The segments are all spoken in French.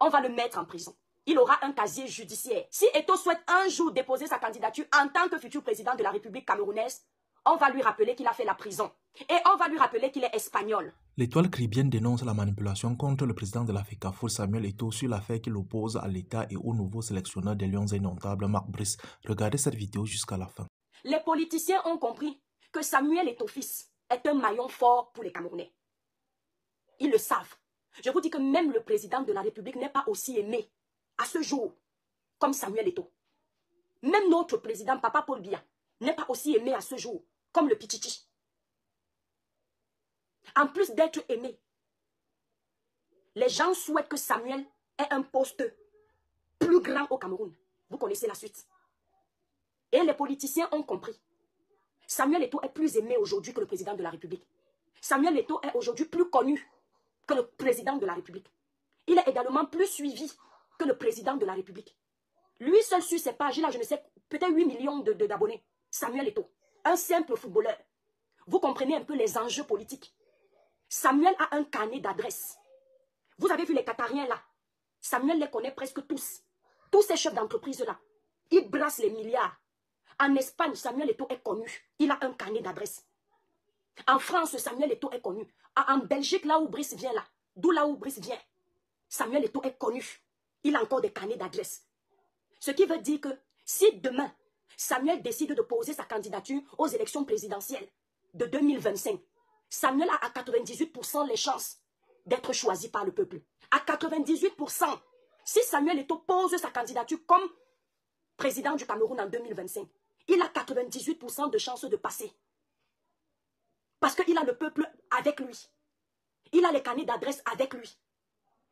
on va le mettre en prison. Il aura un casier judiciaire. Si Eto'o souhaite un jour déposer sa candidature en tant que futur président de la République camerounaise, on va lui rappeler qu'il a fait la prison. Et on va lui rappeler qu'il est espagnol. L'étoile caribéenne dénonce la manipulation contre le président de la FECAFOOT Samuel Eto'o sur l'affaire qu'il oppose à l'État et au nouveau sélectionneur des Lions indomptables Marc Brice. Regardez cette vidéo jusqu'à la fin. Les politiciens ont compris que Samuel Eto'o fils est un maillon fort pour les Camerounais. Ils le savent. Je vous dis que même le président de la République n'est pas aussi aimé à ce jour comme Samuel Eto'o. Même notre président, Papa Paul Biya, n'est pas aussi aimé à ce jour comme le Pichichi. En plus d'être aimé, les gens souhaitent que Samuel ait un poste plus grand au Cameroun. Vous connaissez la suite. Et les politiciens ont compris. Samuel Eto'o est plus aimé aujourd'hui que le président de la République. Samuel Eto'o est aujourd'hui plus connu que le président de la République. Il est également plus suivi que le président de la République. Lui seul sur ses pages, il a, je ne sais, peut-être 8 millions d'abonnés. Samuel Eto'o, un simple footballeur. Vous comprenez un peu les enjeux politiques. Samuel a un carnet d'adresses. Vous avez vu les Qatariens là. Samuel les connaît presque tous. Tous ces chefs d'entreprise là. Ils brassent les milliards. En Espagne, Samuel Eto'o est connu. Il a un carnet d'adresses. En France, Samuel Eto'o est connu. En Belgique, là où Brice vient là. D'où là où Brice vient. Samuel Eto'o est connu. Il a encore des carnets d'adresses. Ce qui veut dire que si demain, Samuel décide de poser sa candidature aux élections présidentielles de 2025, Samuel a à 98% les chances d'être choisi par le peuple. À 98%. Si Samuel Eto'o pose sa candidature comme président du Cameroun en 2025, il a 98% de chances de passer. Parce qu'il a le peuple avec lui. Il a les carnets d'adresse avec lui.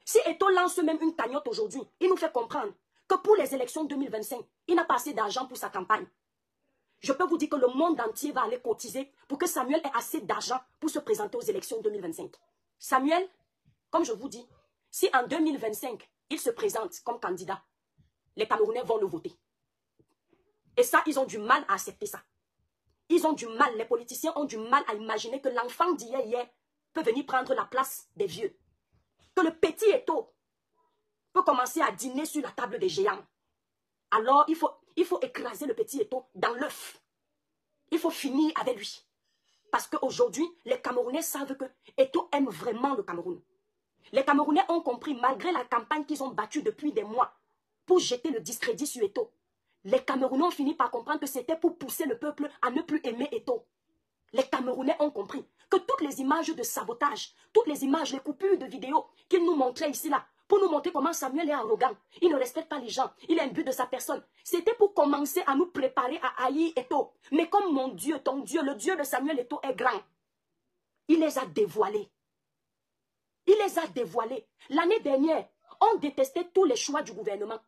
Si Eto'o lance même une cagnotte aujourd'hui, il nous fait comprendre que pour les élections 2025, il n'a pas assez d'argent pour sa campagne. Je peux vous dire que le monde entier va aller cotiser pour que Samuel ait assez d'argent pour se présenter aux élections 2025. Samuel, comme je vous dis, si en 2025, il se présente comme candidat, les Camerounais vont le voter. Et ça, ils ont du mal à accepter ça. Ils ont du mal, les politiciens ont du mal à imaginer que l'enfant d'hier peut venir prendre la place des vieux. Que le petit Eto'o peut commencer à dîner sur la table des géants. Alors, il faut écraser le petit Eto'o dans l'œuf. Il faut finir avec lui. Parce qu'aujourd'hui, les Camerounais savent que Eto'o aime vraiment le Cameroun. Les Camerounais ont compris, malgré la campagne qu'ils ont battue depuis des mois, pour jeter le discrédit sur Eto'o, les Camerounais ont fini par comprendre que c'était pour pousser le peuple à ne plus aimer Eto'o. Les Camerounais ont compris que toutes les images de sabotage, toutes les images, les coupures de vidéos qu'ils nous montraient ici là, pour nous montrer comment Samuel est arrogant, il ne respecte pas les gens, il est imbu de sa personne. C'était pour commencer à nous préparer à haïr Eto'o. Mais comme mon Dieu, ton Dieu, le Dieu de Samuel Eto'o est grand, il les a dévoilés. Il les a dévoilés. L'année dernière, on détestait tous les choix du gouvernement.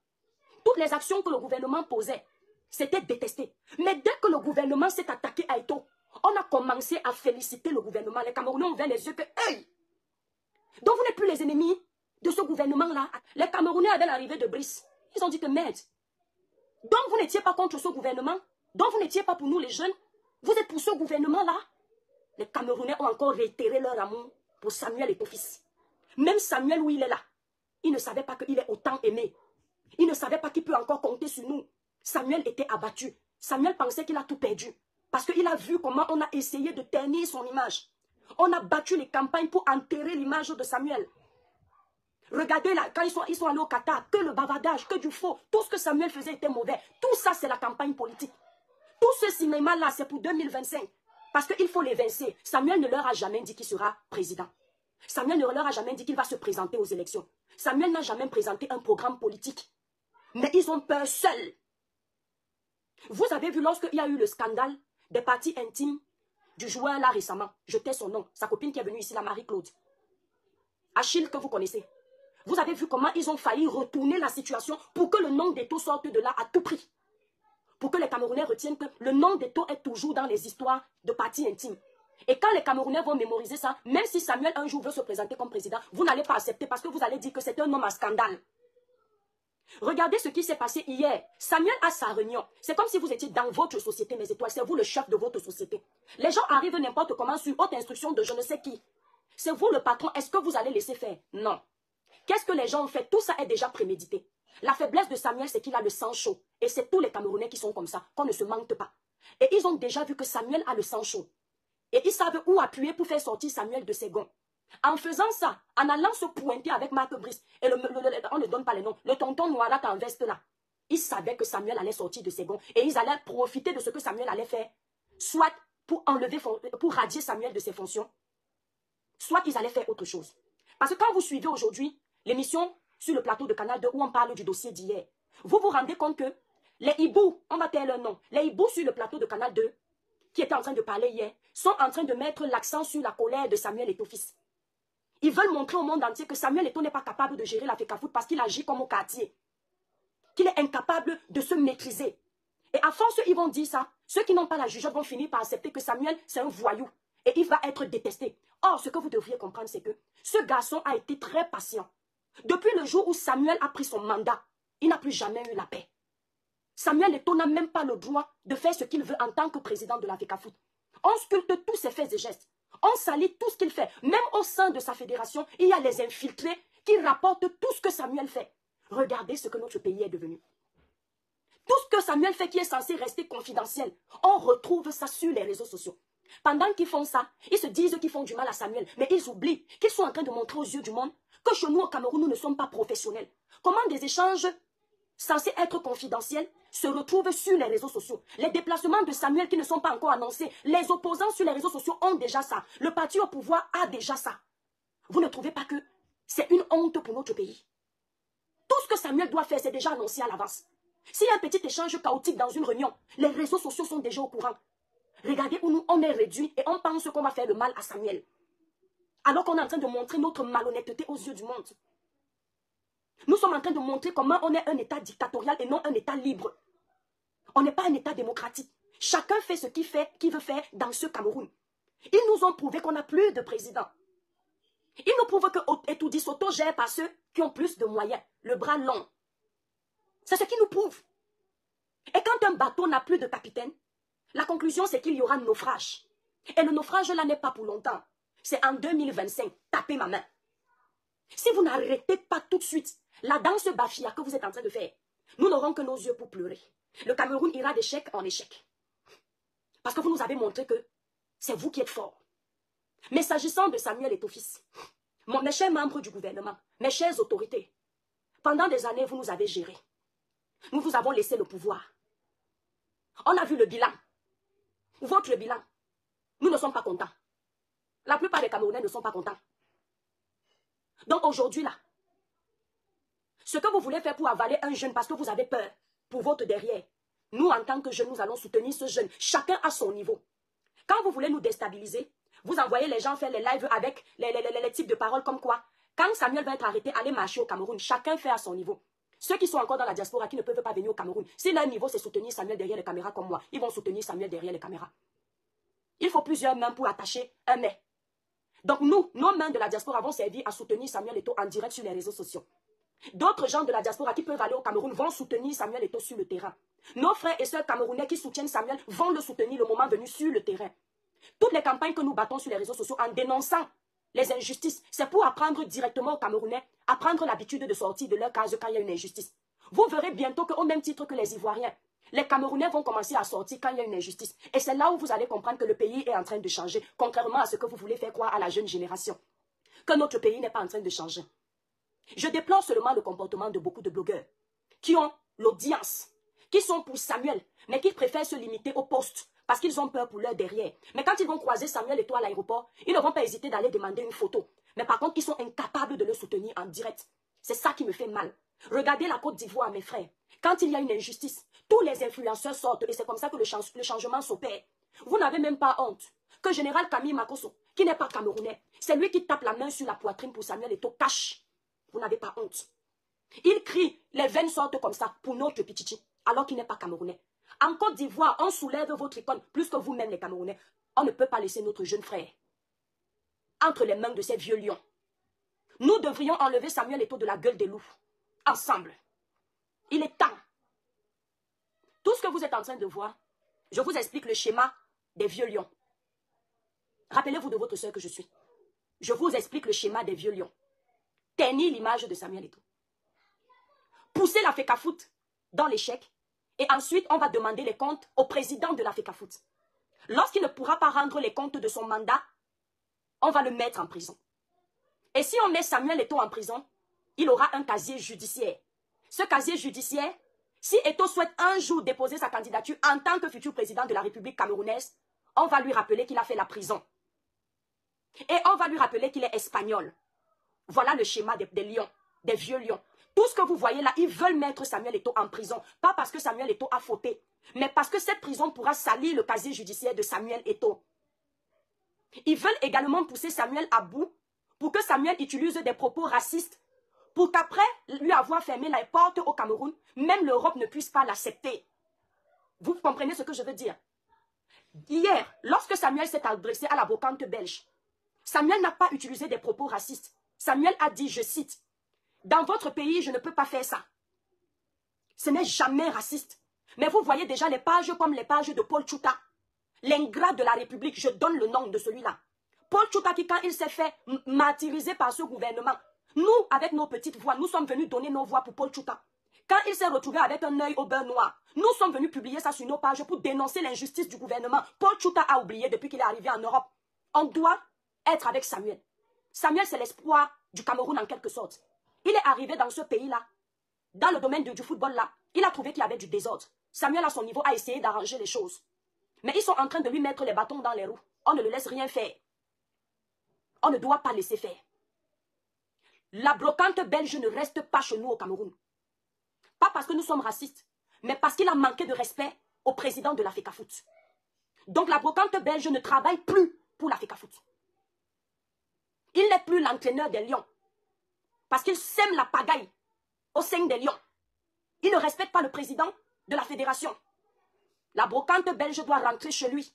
Toutes les actions que le gouvernement posait, c'était détesté. Mais dès que le gouvernement s'est attaqué à Eto'o, on a commencé à féliciter le gouvernement. Les Camerounais ont ouvert les yeux que, hey! Donc vous n'êtes plus les ennemis de ce gouvernement-là. Les Camerounais, avec l'arrivée de Brice, ils ont dit que merde. Donc vous n'étiez pas contre ce gouvernement. Donc vous n'étiez pas pour nous les jeunes. Vous êtes pour ce gouvernement-là. Les Camerounais ont encore réitéré leur amour pour Samuel Eto'o fils. Même Samuel, où il est là, il ne savait pas qu'il est autant aimé. Il ne savait pas qu'il peut encore compter sur nous. Samuel était abattu. Samuel pensait qu'il a tout perdu. Parce qu'il a vu comment on a essayé de ternir son image. On a battu les campagnes pour enterrer l'image de Samuel. Regardez là, quand ils sont allés au Qatar, que le bavardage, que du faux, tout ce que Samuel faisait était mauvais. Tout ça, c'est la campagne politique. Tout ce cinéma-là, c'est pour 2025. Parce qu'il faut l'évincer. Samuel ne leur a jamais dit qu'il sera président. Samuel ne leur a jamais dit qu'il va se présenter aux élections. Samuel n'a jamais présenté un programme politique. Mais ils ont peur seuls. Vous avez vu lorsqu'il y a eu le scandale des parties intimes du joueur là récemment, je tais son nom, sa copine qui est venue ici, la Marie-Claude. Achille que vous connaissez. Vous avez vu comment ils ont failli retourner la situation pour que le nom d'Eto'o sorte de là à tout prix. Pour que les Camerounais retiennent que le nom d'Eto'o est toujours dans les histoires de parties intimes. Et quand les Camerounais vont mémoriser ça, même si Samuel un jour veut se présenter comme président, vous n'allez pas accepter parce que vous allez dire que c'est un homme à scandale. Regardez ce qui s'est passé hier. Samuel a sa réunion. C'est comme si vous étiez dans votre société, mes étoiles. C'est vous le chef de votre société. Les gens arrivent n'importe comment sur haute instruction de je ne sais qui. C'est vous le patron. Est-ce que vous allez laisser faire? Non. Qu'est-ce que les gens ont fait? Tout ça est déjà prémédité. La faiblesse de Samuel, c'est qu'il a le sang chaud. Et c'est tous les Camerounais qui sont comme ça, qu'on ne se mente pas. Et ils ont déjà vu que Samuel a le sang chaud. Et ils savent où appuyer pour faire sortir Samuel de ses gonds. En faisant ça, en allant se pointer avec Marc Brice, et on ne donne pas les noms, le tonton Noirat en veste là, ils savaient que Samuel allait sortir de ses gonds. Et ils allaient profiter de ce que Samuel allait faire. Soit pour pour radier Samuel de ses fonctions, soit ils allaient faire autre chose. Parce que quand vous suivez aujourd'hui l'émission sur le plateau de Canal 2 où on parle du dossier d'hier, vous vous rendez compte que les hiboux, on va taire leur nom, les hiboux sur le plateau de Canal 2, qui étaient en train de parler hier, sont en train de mettre l'accent sur la colère de Samuel Eto'o-Fils. Ils veulent montrer au monde entier que Samuel Eto'o n'est pas capable de gérer la FECAFOOT parce qu'il agit comme au quartier. Qu'il est incapable de se maîtriser. Et à force, ils vont dire ça. Ceux qui n'ont pas la jugeote vont finir par accepter que Samuel, c'est un voyou. Et il va être détesté. Or, ce que vous devriez comprendre, c'est que ce garçon a été très patient. Depuis le jour où Samuel a pris son mandat, il n'a plus jamais eu la paix. Samuel Eto'o n'a même pas le droit de faire ce qu'il veut en tant que président de la FECAFOOT. On sculpte tous ses faits et gestes. On salit tout ce qu'il fait. Même au sein de sa fédération, il y a les infiltrés qui rapportent tout ce que Samuel fait. Regardez ce que notre pays est devenu. Tout ce que Samuel fait qui est censé rester confidentiel, on retrouve ça sur les réseaux sociaux. Pendant qu'ils font ça, ils se disent qu'ils font du mal à Samuel, mais ils oublient qu'ils sont en train de montrer aux yeux du monde que chez nous au Cameroun, nous ne sommes pas professionnels. Comment des échanges censés être confidentiels se retrouvent sur les réseaux sociaux. Les déplacements de Samuel qui ne sont pas encore annoncés, les opposants sur les réseaux sociaux ont déjà ça. Le parti au pouvoir a déjà ça. Vous ne trouvez pas que c'est une honte pour notre pays? Tout ce que Samuel doit faire, c'est déjà annoncé à l'avance. S'il y a un petit échange chaotique dans une réunion, les réseaux sociaux sont déjà au courant. Regardez où nous, on est réduit et on pense qu'on va faire le mal à Samuel. Alors qu'on est en train de montrer notre malhonnêteté aux yeux du monde. Nous sommes en train de montrer comment on est un État dictatorial et non un État libre. On n'est pas un État démocratique. Chacun fait ce qu'il veut faire dans ce Cameroun. Ils nous ont prouvé qu'on n'a plus de président. Ils nous prouvent que Etoudi s'auto-gère par ceux qui ont plus de moyens, le bras long. C'est ce qu'ils nous prouvent. Et quand un bateau n'a plus de capitaine, la conclusion c'est qu'il y aura naufrage. Et le naufrage là n'est pas pour longtemps. C'est en 2025. Tapez ma main. Si vous n'arrêtez pas tout de suite la danse bafia que vous êtes en train de faire, nous n'aurons que nos yeux pour pleurer. Le Cameroun ira d'échec en échec. Parce que vous nous avez montré que c'est vous qui êtes forts. Mais s'agissant de Samuel Eto'o-Fils, mes chers membres du gouvernement, mes chères autorités, pendant des années, vous nous avez gérés. Nous vous avons laissé le pouvoir. On a vu le bilan. Votre bilan. Nous ne sommes pas contents. La plupart des Camerounais ne sont pas contents. Donc aujourd'hui, là, ce que vous voulez faire pour avaler un jeune parce que vous avez peur pour votre derrière, nous, en tant que jeunes, nous allons soutenir ce jeune. Chacun à son niveau. Quand vous voulez nous déstabiliser, vous envoyez les gens faire les lives avec les types de paroles comme quoi, quand Samuel va être arrêté, allez marcher au Cameroun. Chacun fait à son niveau. Ceux qui sont encore dans la diaspora, qui ne peuvent pas venir au Cameroun, si leur niveau c'est soutenir Samuel derrière les caméras comme moi, ils vont soutenir Samuel derrière les caméras. Il faut plusieurs mains pour attacher un mais. Donc nous, nos mains de la diaspora vont servir à soutenir Samuel Eto'o en direct sur les réseaux sociaux. D'autres gens de la diaspora qui peuvent aller au Cameroun vont soutenir Samuel Eto'o sur le terrain. Nos frères et sœurs camerounais qui soutiennent Samuel vont le soutenir le moment venu sur le terrain. Toutes les campagnes que nous battons sur les réseaux sociaux en dénonçant les injustices, c'est pour apprendre directement aux Camerounais à prendre l'habitude de sortir de leur case quand il y a une injustice. Vous verrez bientôt qu'au même titre que les Ivoiriens, les Camerounais vont commencer à sortir quand il y a une injustice. Et c'est là où vous allez comprendre que le pays est en train de changer, contrairement à ce que vous voulez faire croire à la jeune génération. Que notre pays n'est pas en train de changer. Je déplore seulement le comportement de beaucoup de blogueurs qui ont l'audience, qui sont pour Samuel, mais qui préfèrent se limiter au poste parce qu'ils ont peur pour leur derrière. Mais quand ils vont croiser Samuel Eto'o à l'aéroport, ils ne vont pas hésiter d'aller demander une photo. Mais par contre, ils sont incapables de le soutenir en direct. C'est ça qui me fait mal. Regardez la Côte d'Ivoire, mes frères. Quand il y a une injustice, tous les influenceurs sortent et c'est comme ça que le changement s'opère. Vous n'avez même pas honte que Général Camille Makosso, qui n'est pas camerounais, c'est lui qui tape la main sur la poitrine pour Samuel Eto'o, cache. Vous n'avez pas honte. Il crie, les veines sortent comme ça pour notre Pichichi, alors qu'il n'est pas camerounais. En Côte d'Ivoire, on soulève votre icône plus que vous-même les Camerounais. On ne peut pas laisser notre jeune frère entre les mains de ces vieux lions. Nous devrions enlever Samuel Eto'o de la gueule des loups. Ensemble. Il est temps. Tout ce que vous êtes en train de voir, je vous explique le schéma des vieux lions. Rappelez-vous de votre soeur que je suis. Je vous explique le schéma des vieux lions. ternir l'image de Samuel Eto'o. Pousser la FECAFOOT dans l'échec. Et ensuite, on va demander les comptes au président de la FECAFOOT. Lorsqu'il ne pourra pas rendre les comptes de son mandat, on va le mettre en prison. Et si on met Samuel Eto'o en prison, il aura un casier judiciaire. Ce casier judiciaire, si Eto'o souhaite un jour déposer sa candidature en tant que futur président de la République camerounaise, on va lui rappeler qu'il a fait la prison. Et on va lui rappeler qu'il est espagnol. Voilà le schéma des lions, des vieux lions. Tout ce que vous voyez là, ils veulent mettre Samuel Eto'o en prison. Pas parce que Samuel Eto'o a fauté, mais parce que cette prison pourra salir le casier judiciaire de Samuel Eto'o. Ils veulent également pousser Samuel à bout pour que Samuel utilise des propos racistes, pour qu'après lui avoir fermé la porte au Cameroun, même l'Europe ne puisse pas l'accepter. Vous comprenez ce que je veux dire? Hier, lorsque Samuel s'est adressé à la brocante belge, Samuel n'a pas utilisé des propos racistes. Samuel a dit, je cite, « Dans votre pays, je ne peux pas faire ça. » Ce n'est jamais raciste. Mais vous voyez déjà les pages comme les pages de Paul Tchouta, l'ingrat de la République, je donne le nom de celui-là. Paul Tchouta qui, quand il s'est fait martyriser par ce gouvernement, nous, avec nos petites voix, nous sommes venus donner nos voix pour Paul Tchouta. Quand il s'est retrouvé avec un œil au beurre noir, nous sommes venus publier ça sur nos pages pour dénoncer l'injustice du gouvernement. Paul Tchouta a oublié depuis qu'il est arrivé en Europe. On doit être avec Samuel. Samuel, c'est l'espoir du Cameroun en quelque sorte. Il est arrivé dans ce pays-là, dans le domaine du football-là. Il a trouvé qu'il y avait du désordre. Samuel, à son niveau, a essayé d'arranger les choses. Mais ils sont en train de lui mettre les bâtons dans les roues. On ne le laisse rien faire. On ne doit pas laisser faire. La brocante belge ne reste pas chez nous au Cameroun. Pas parce que nous sommes racistes, mais parce qu'il a manqué de respect au président de la FECAFOOT. Donc la brocante belge ne travaille plus pour la FECAFOOT. Il n'est plus l'entraîneur des Lions. Parce qu'il sème la pagaille au sein des Lions. Il ne respecte pas le président de la fédération. La brocante belge doit rentrer chez lui.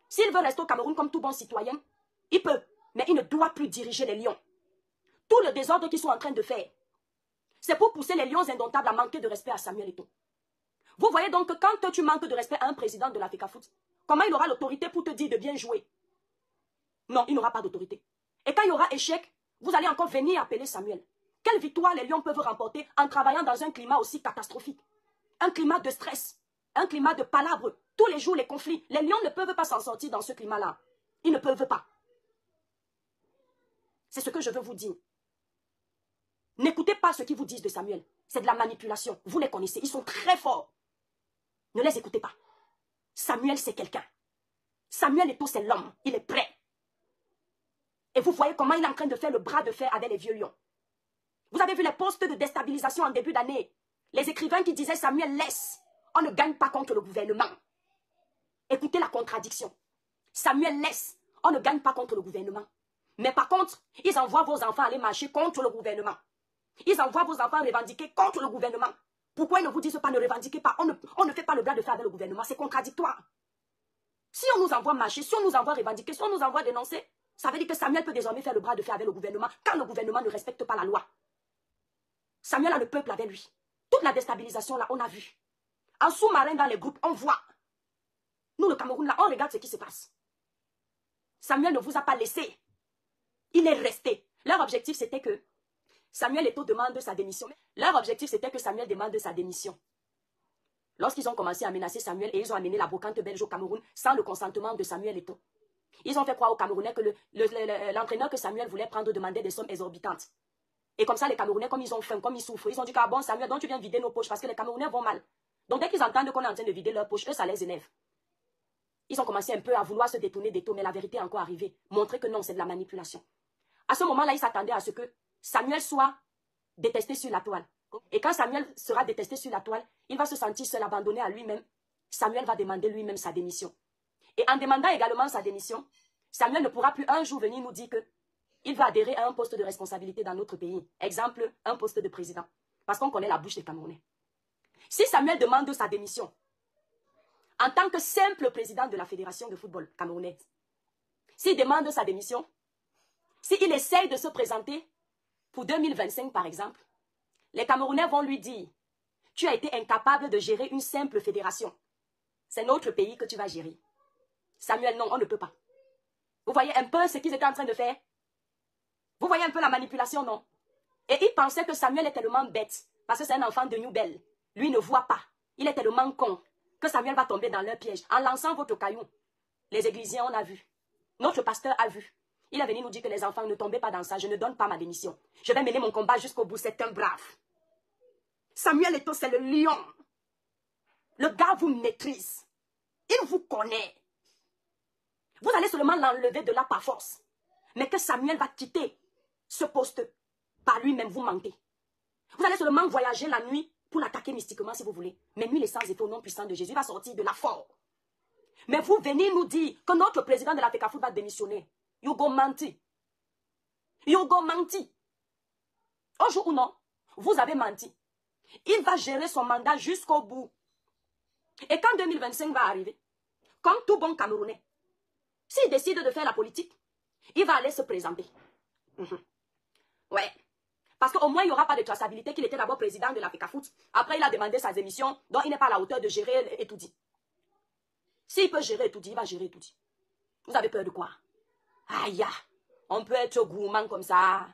S'il veut rester au Cameroun comme tout bon citoyen, il peut, mais il ne doit plus diriger les Lions. Tout le désordre qu'ils sont en train de faire, c'est pour pousser les Lions indomptables à manquer de respect à Samuel Eto'o. Vous voyez donc que quand tu manques de respect à un président de la FECAFOOT, comment il aura l'autorité pour te dire de bien jouer? Non, il n'aura pas d'autorité. Et quand il y aura échec, vous allez encore venir appeler Samuel. Quelle victoire les Lions peuvent remporter en travaillant dans un climat aussi catastrophique? Un climat de stress, un climat de palabres, tous les jours les conflits. Les Lions ne peuvent pas s'en sortir dans ce climat-là. Ils ne peuvent pas. C'est ce que je veux vous dire. N'écoutez pas ce qu'ils vous disent de Samuel. C'est de la manipulation. Vous les connaissez. Ils sont très forts. Ne les écoutez pas. Samuel, c'est quelqu'un. Samuel Eto'o, c'est l'homme. Il est prêt. Et vous voyez comment il est en train de faire le bras de fer avec les vieux lions. Vous avez vu les postes de déstabilisation en début d'année. Les écrivains qui disaient Samuel, laisse. On ne gagne pas contre le gouvernement. Écoutez la contradiction. Samuel, laisse. On ne gagne pas contre le gouvernement. Mais par contre, ils envoient vos enfants aller marcher contre le gouvernement. Ils envoient vos enfants revendiquer contre le gouvernement. Pourquoi ils ne vous disent pas ne revendiquez pas? On ne fait pas le bras de fer avec le gouvernement. C'est contradictoire. Si on nous envoie marcher, si on nous envoie revendiquer, si on nous envoie dénoncer, ça veut dire que Samuel peut désormais faire le bras de fer avec le gouvernement quand le gouvernement ne respecte pas la loi. Samuel a le peuple avec lui. Toute la déstabilisation là, on a vu. En sous-marin dans les groupes, on voit. Nous, le Cameroun là, on regarde ce qui se passe. Samuel ne vous a pas laissé. Il est resté. Leur objectif, c'était que Samuel Eto'o demande sa démission. Leur objectif, c'était que Samuel demande sa démission. Lorsqu'ils ont commencé à menacer Samuel et ils ont amené la brocante belge au Cameroun sans le consentement de Samuel Eto'o, ils ont fait croire aux Camerounais que l'entraîneur que Samuel voulait prendre demandait des sommes exorbitantes. Et comme ça, les Camerounais, comme ils ont faim, comme ils souffrent, ils ont dit ah bon, Samuel, donc tu viens vider nos poches parce que les Camerounais vont mal. Donc dès qu'ils entendent qu'on est en train de vider leurs poches, eux, ça les énerve. Ils ont commencé un peu à vouloir se détourner d'Eto'o, mais la vérité est encore arrivée. Montrer que non, c'est de la manipulation. À ce moment-là, ils s'attendaient à ce que Samuel soit détesté sur la toile. Et quand Samuel sera détesté sur la toile, il va se sentir seul, abandonné à lui-même. Samuel va demander lui-même sa démission. Et en demandant également sa démission, Samuel ne pourra plus un jour venir nous dire qu'il va adhérer à un poste de responsabilité dans notre pays. Exemple, un poste de président. Parce qu'on connaît la bouche des Camerounais. Si Samuel demande sa démission, en tant que simple président de la Fédération de football camerounaise, s'il demande sa démission, s'il essaye de se présenter pour 2025 par exemple, les Camerounais vont lui dire « Tu as été incapable de gérer une simple fédération. C'est notre pays que tu vas gérer. » Samuel, non, on ne peut pas. Vous voyez un peu ce qu'ils étaient en train de faire? Vous voyez un peu la manipulation, non? Et il pensait que Samuel est tellement bête, parce que c'est un enfant de New Belle. Lui ne voit pas. Il est tellement con que Samuel va tomber dans leur piège. En lançant votre caillou, les églisiens, on a vu. Notre pasteur a vu. Il est venu nous dire que les enfants, ne tombez pas dans ça. Je ne donne pas ma démission. Je vais mener mon combat jusqu'au bout. C'est un brave. Samuel Eto'o, c'est le lion. Le gars vous maîtrise. Il vous connaît. Vous allez seulement l'enlever de là par force. Mais que Samuel va quitter ce poste par lui-même, vous mentez. Vous allez seulement voyager la nuit pour l'attaquer mystiquement si vous voulez. Mais lui, les sans effet au nom puissant de Jésus, va sortir de là fort. Mais vous venez nous dire que notre président de la FECAFOOT va démissionner. You go menti. You go menti. Un jour ou non, vous avez menti. Il va gérer son mandat jusqu'au bout. Et quand 2025 va arriver, comme tout bon Camerounais, s'il décide de faire la politique, il va aller se présenter. Ouais. Parce qu'au moins, il n'y aura pas de traçabilité qu'il était d'abord président de la FECAFOOT. Après, il a demandé sa démission, donc il n'est pas à la hauteur de gérer Etoudi. S'il peut gérer Etoudi, il va gérer Etoudi. Vous avez peur de quoi? Aïe, on peut être gourmand comme ça.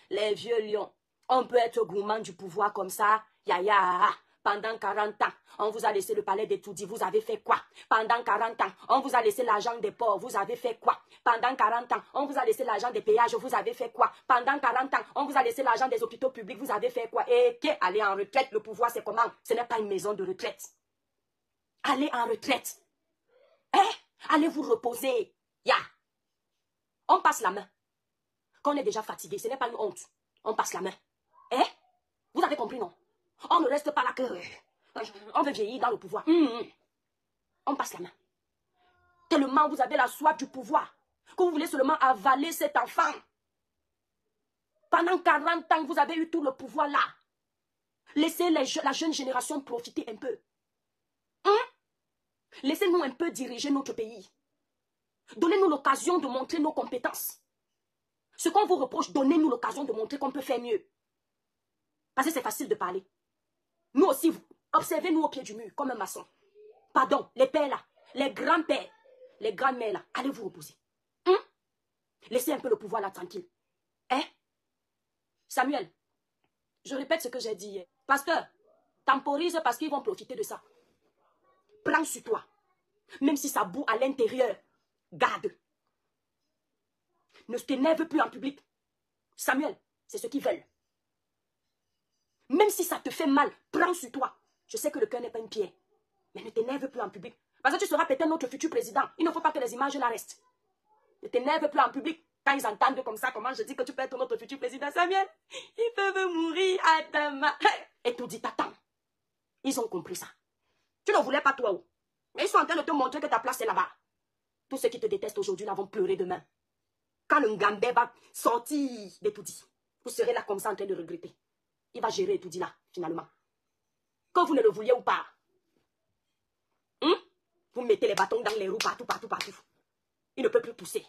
Les vieux lions, on peut être gourmand du pouvoir comme ça. Yaya, pendant 40 ans, on vous a laissé le palais d'Etoudi, vous avez fait quoi? Pendant 40 ans, on vous a laissé l'argent des ports, vous avez fait quoi? Pendant 40 ans, on vous a laissé l'argent des péages, vous avez fait quoi? Pendant 40 ans, on vous a laissé l'argent des hôpitaux publics, vous avez fait quoi? Et aller en retraite, le pouvoir c'est comment? Ce n'est pas une maison de retraite. Allez en retraite. Allez vous reposer. On passe la main. Quand on est déjà fatigué, ce n'est pas une honte. On passe la main. Vous avez compris, non? On ne reste pas là que... On veut vieillir dans le pouvoir. On passe la main. Tellement vous avez la soif du pouvoir que vous voulez seulement avaler cet enfant. Pendant 40 ans, vous avez eu tout le pouvoir là. Laissez la jeune génération profiter un peu. Laissez-nous un peu diriger notre pays. Donnez-nous l'occasion de montrer nos compétences. Ce qu'on vous reproche, donnez-nous l'occasion de montrer qu'on peut faire mieux. Parce que c'est facile de parler. Nous aussi, observez-nous au pied du mur, comme un maçon. Pardon, les pères là, les grands-pères, les grands-mères là, allez vous reposer. Laissez un peu le pouvoir là tranquille. Samuel, je répète ce que j'ai dit hier. Pasteur, temporise parce qu'ils vont profiter de ça. Prends sur toi. Même si ça boue à l'intérieur, garde. Ne t'énerve plus en public. Samuel, c'est ce qu'ils veulent. Même si ça te fait mal, prends sur toi. Je sais que le cœur n'est pas une pierre. Mais ne t'énerve plus en public. Parce que tu seras peut-être notre futur président. Il ne faut pas que les images là restent. Ne t'énerve plus en public. Quand ils entendent comme ça, comment je dis que tu peux être notre futur président, Samuel, ils peuvent mourir à demain. Et tout dit, t'attends. Ils ont compris ça. Tu ne voulais pas toi. Mais ils sont en train de te montrer que ta place est là-bas. Tous ceux qui te détestent aujourd'hui là vont pleurer demain. Quand le Ngambé va sortir d'Etoudi, vous serez là comme ça en train de regretter. Il va gérer Etoudi là, finalement. Que vous ne le vouliez ou pas. Vous mettez les bâtons dans les roues partout. Il ne peut plus pousser.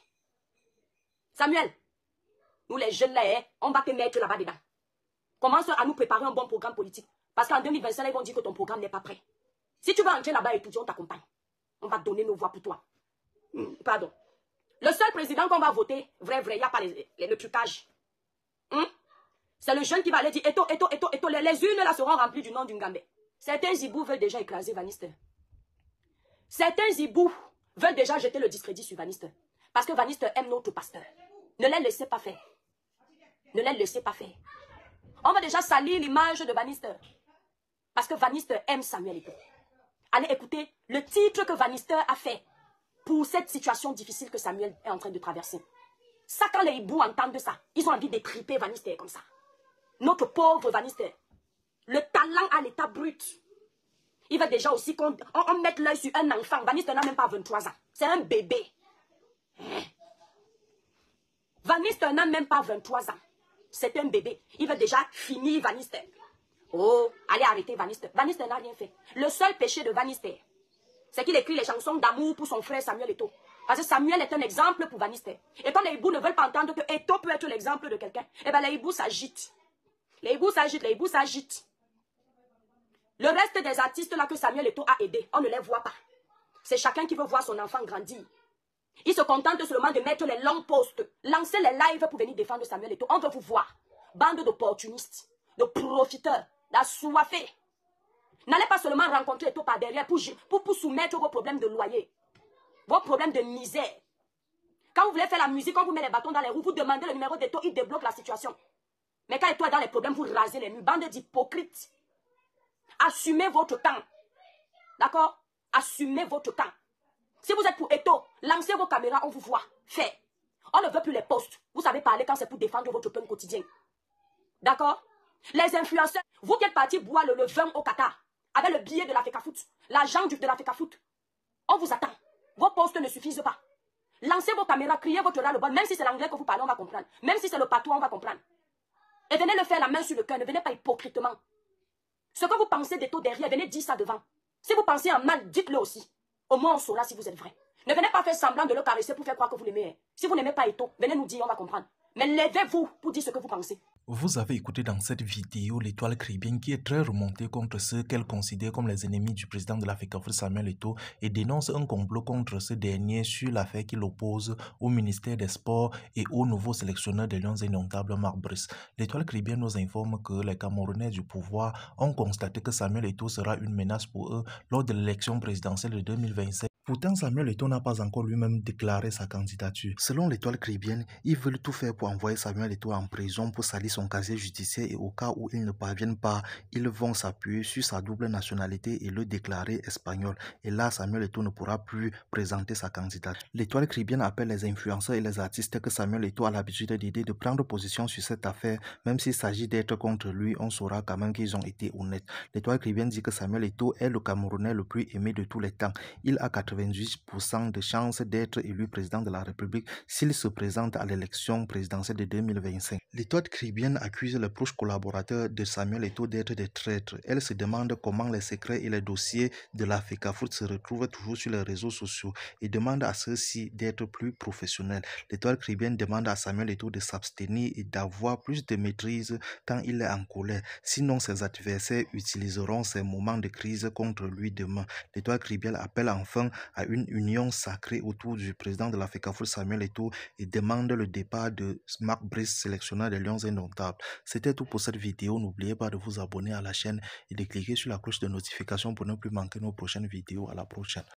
Samuel, nous les jeunes là, on va te mettre là-bas dedans. Commence à nous préparer un bon programme politique. Parce qu'en 2025, ils vont dire que ton programme n'est pas prêt. Si tu veux entrer là-bas et étudier, on t'accompagne. On va donner nos voix pour toi. Pardon. Le seul président qu'on va voter, vrai, il n'y a pas le trucage. C'est le jeune qui va aller dire, Eto'o, les urnes là seront remplies du nom du Ngambé. Certains zibous veulent déjà écraser Vanister. Certains zibous veulent déjà jeter le discrédit sur Vanister. Parce que Vanister aime notre pasteur. Ne les laissez pas faire. Ne les laissez pas faire. On va déjà salir l'image de Vanister. Parce que Vanister aime Samuel Eto'o. Allez écouter le titre que Vanister a fait pour cette situation difficile que Samuel est en train de traverser. Ça, quand les hiboux entendent ça, ils ont envie d'étriper Vanister comme ça. Notre pauvre Vanister. Le talent à l'état brut. Il va déjà aussi qu'on mette l'œil sur un enfant. Vanister n'a même pas 23 ans. C'est un bébé. Vanister n'a même pas 23 ans. C'est un bébé. Il va déjà finir Vanister. Oh, allez arrêter Vanister. Vanister n'a rien fait. Le seul péché de Vanister, c'est qu'il écrit les chansons d'amour pour son frère Samuel Eto'o. Parce que Samuel est un exemple pour Vanister. Et quand les hiboux ne veulent pas entendre que Eto'o peut être l'exemple de quelqu'un, eh bien les hiboux s'agitent. Les hiboux s'agitent. Le reste des artistes là que Samuel Eto'o a aidés, on ne les voit pas. C'est chacun qui veut voir son enfant grandir. Il se contente seulement de mettre les longs posts, lancer les lives pour venir défendre Samuel Eto'o. On veut vous voir. Bande d'opportunistes, de profiteurs, d'assoiffés. N'allez pas seulement rencontrer Eto'o par derrière pour soumettre vos problèmes de loyer, vos problèmes de misère. Quand vous voulez faire la musique, quand vous mettez les bâtons dans les roues, vous demandez le numéro d'Eto'o, il débloque la situation. Mais quand Eto'o est dans les problèmes, vous rasez les murs. Bande d'hypocrites. Assumez votre camp. D'accord? Assumez votre camp. Si vous êtes pour Eto'o, lancez vos caméras, on vous voit. Fait. On ne veut plus les posts. Vous savez parler quand c'est pour défendre votre pain quotidien. D'accord? Les influenceurs, vous qui êtes partis boire le vin au Qatar, avec le billet de la FECAFOOT, l'argent de la FECAFOOT, on vous attend. Vos posts ne suffisent pas. Lancez vos caméras, criez votre ras-le-bol. Même si c'est l'anglais que vous parlez, on va comprendre. Même si c'est le patois, on va comprendre. Et venez le faire la main sur le cœur. Ne venez pas hypocritement. Ce que vous pensez d'Eto'o derrière, venez dire ça devant. Si vous pensez en mal, dites-le aussi. Au moins, on saura si vous êtes vrai. Ne venez pas faire semblant de le caresser pour faire croire que vous l'aimez. Si vous n'aimez pas Eto'o, venez nous dire, on va comprendre. Mais levez-vous pour dire ce que vous pensez. Vous avez écouté dans cette vidéo l'étoile caribéenne qui est très remontée contre ceux qu'elle considère comme les ennemis du président de la FECAFOOT Samuel Eto'o et dénonce un complot contre ce dernier sur l'affaire qui l'oppose au ministère des Sports et au nouveau sélectionneur des Lions indomptables Marc Brice. L'étoile caribéenne nous informe que les Camerounais du pouvoir ont constaté que Samuel Eto'o sera une menace pour eux lors de l'élection présidentielle de 2027. Pourtant, Samuel Eto'o n'a pas encore lui-même déclaré sa candidature. Selon l'étoile caribéenne, ils veulent tout faire pour envoyer Samuel Eto'o en prison pour salir son casier judiciaire et au cas où ils ne parviennent pas, ils vont s'appuyer sur sa double nationalité et le déclarer espagnol. Et là, Samuel Eto'o ne pourra plus présenter sa candidature. L'étoile caribéenne appelle les influenceurs et les artistes que Samuel Eto'o a l'habitude d'aider de prendre position sur cette affaire. Même s'il s'agit d'être contre lui, on saura quand même qu'ils ont été honnêtes. L'étoile caribéenne dit que Samuel Eto'o est le Camerounais le plus aimé de tous les temps. Il a 98% de chances d'être élu président de la République s'il se présente à l'élection présidentielle de 2025. L'étoile caribéenne accuse les proches collaborateurs de Samuel Eto'o d'être des traîtres. Elle se demande comment les secrets et les dossiers de la FECAFOOT se retrouvent toujours sur les réseaux sociaux et demande à ceux-ci d'être plus professionnels. L'étoile caribéenne demande à Samuel Eto'o de s'abstenir et d'avoir plus de maîtrise quand il est en colère. Sinon, ses adversaires utiliseront ces moments de crise contre lui demain. L'étoile caribéenne appelle enfin à une union sacrée autour du président de la FECAFOOT Samuel Eto'o et demande le départ de Marc Brice, sélectionneur des Lions indomptables. C'était tout pour cette vidéo. N'oubliez pas de vous abonner à la chaîne et de cliquer sur la cloche de notification pour ne plus manquer nos prochaines vidéos. À la prochaine.